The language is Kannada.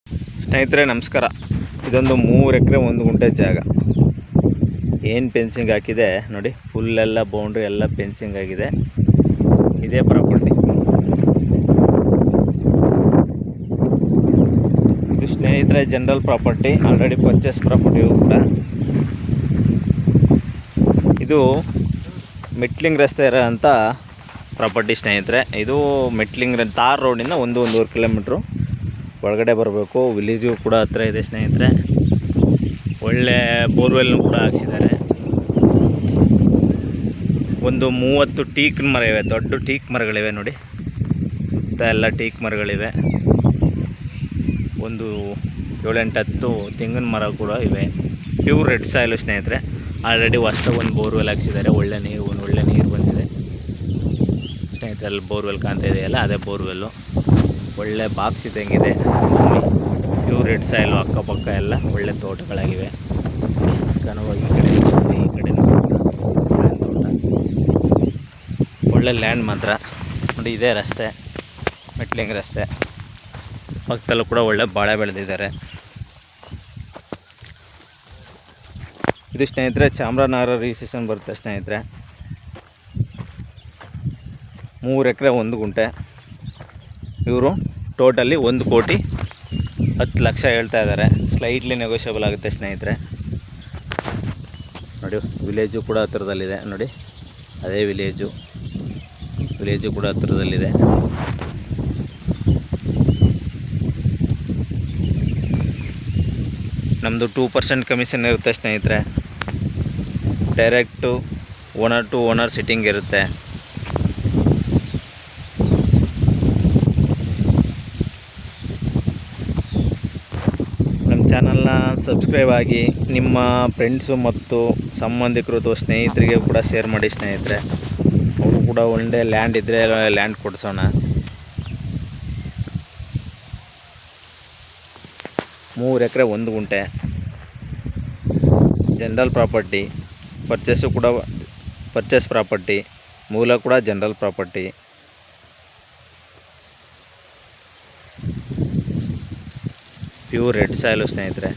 ಸ್ನೇಹಿತರೆ ನಮಸ್ಕಾರ. ಇದೊಂದು 3 ಎಕರೆ 1 ಗುಂಟೆ ಜಾಗ. ಏನು ಫೆನ್ಸಿಂಗ್ ಹಾಕಿದೆ ನೋಡಿ, ಫುಲ್ಲೆಲ್ಲ ಬೌಂಡ್ರಿ ಎಲ್ಲ ಫೆನ್ಸಿಂಗ್ ಆಗಿದೆ. ಇದೇ ಪ್ರಾಪರ್ಟಿ. ಇದು ಸ್ನೇಹಿತರೆ general property, already purchase property ಕೂಡ. ಇದು ಮೆಟ್ಲಿಂಗ್ ರಸ್ತೆ ಇರೋಂಥ ಪ್ರಾಪರ್ಟಿ ಸ್ನೇಹಿತರೆ. ಇದು ಮೆಟ್ಲಿಂಗ್ ತಾರ್ ರೋಡಿಂದ 1-1.5 ಕಿಲೋಮೀಟ್ರು ಒಳಗಡೆ ಬರಬೇಕು. ವಿಲೇಜು ಕೂಡ ಹತ್ರ ಇದೆ ಸ್ನೇಹಿತರೆ. ಒಳ್ಳೆ ಬೋರ್ವೆಲ್ನು ಕೂಡ ಹಾಕ್ಸಿದ್ದಾರೆ. ಒಂದು 30 ಟೀಕ್ ಮರ ಇವೆ, ದೊಡ್ಡ ಟೀಕ್ ಮರಗಳಿವೆ ನೋಡಿ. ಸುತ್ತ ಎಲ್ಲ ಟೀಕ್ ಮರಗಳಿವೆ. ಒಂದು 7-8 ತೆಂಗಿನ ಮರ ಕೂಡ ಇವೆ. ಪ್ಯೂರ್ ರೆಡ್ ಸಾಯಿಲು ಸ್ನೇಹಿತರೆ. ಆಲ್ರೆಡಿ ಹೊಸ್ದಾಗಿ ಒಂದು ಬೋರ್ವೆಲ್ ಹಾಕ್ಸಿದ್ದಾರೆ. ಒಳ್ಳೆ ನೀರು ಬಂದಿದೆ ಸ್ನೇಹಿತರೆ. ಅಲ್ಲಿ ಬೋರ್ವೆಲ್ ಕಾಣ್ತಾ ಇದೆಯಲ್ಲ, ಅದೇ ಬೋರ್ವೆಲ್ಲು. ಒಳ್ಳೆ ಬಾಕ್ಸ್ ಇದ್ದಂಗಿದೆ. Pure red soil. ಅಕ್ಕಪಕ್ಕ ಎಲ್ಲ ಒಳ್ಳೆ ತೋಟಗಳಾಗಿವೆ. ಕನವಾಗಿ ಈ ಕಡೆ ತೋಟ, ಒಳ್ಳೆ ಲ್ಯಾಂಡ್ ಮಾತ್ರ ನೋಡಿ. ಇದೇ ರಸ್ತೆ, ಮೆಟ್ಲಿಂಗ್ ರಸ್ತೆ. ಪಕ್ಕದಲ್ಲೂ ಕೂಡ ಒಳ್ಳೆ ಬಾಳೆ ಬೆಳೆದಿದ್ದಾರೆ. ಇದು ಸ್ನೇಹಿತರೆ ಚಾಮರಾಜನಗರ ರಿಜಿಸ್ಟ್ರೇಷನ್ ಬರುತ್ತೆ ಸ್ನೇಹಿತರೆ. 3 ಎಕರೆ 1 ಗುಂಟೆ. ಇವರು ಟೋಟಲಿ 1,10,00,000 ಹೇಳ್ತಾ ಇದ್ದಾರೆ. ಸ್ಲೈಟ್ಲಿ ನೆಗೋಷಿಯಬಲ್ ಆಗುತ್ತೆ ಸ್ನೇಹಿತರೆ. ನೋಡಿ, ವಿಲೇಜು ಕೂಡ ಹತ್ತಿರದಲ್ಲಿದೆ ನೋಡಿ. ಅದೇ ವಿಲೇಜು ಕೂಡ ಹತ್ತಿರದಲ್ಲಿದೆ. ನಮ್ಮದು 2% ಕಮಿಷನ್ ಇರುತ್ತೆ ಸ್ನೇಹಿತರೆ. Direct owner to owner sitting ಇರುತ್ತೆ. ನಮ್ಮ ಚಾನಲ್ನ ಸಬ್ಸ್ಕ್ರೈಬ್ ಆಗಿ ನಿಮ್ಮ ಫ್ರೆಂಡ್ಸು ಮತ್ತು ಸಂಬಂಧಿಕರು ಅಥವಾ ಸ್ನೇಹಿತರಿಗೆ ಕೂಡ ಶೇರ್ ಮಾಡಿ ಸ್ನೇಹಿತರೆ. ಅವರು ಕೂಡ ಒಳ್ಳೆ ಲ್ಯಾಂಡ್ ಇದ್ದರೆ ಲ್ಯಾಂಡ್ ಕೊಡಿಸೋಣ. 3 ಎಕರೆ 1 ಗುಂಟೆ ಜನರಲ್ ಪ್ರಾಪರ್ಟಿ. Purchase property. ಮೂಲ ಕೂಡ general property. Pure red soil ಸ್ನೇಹಿತರೆ.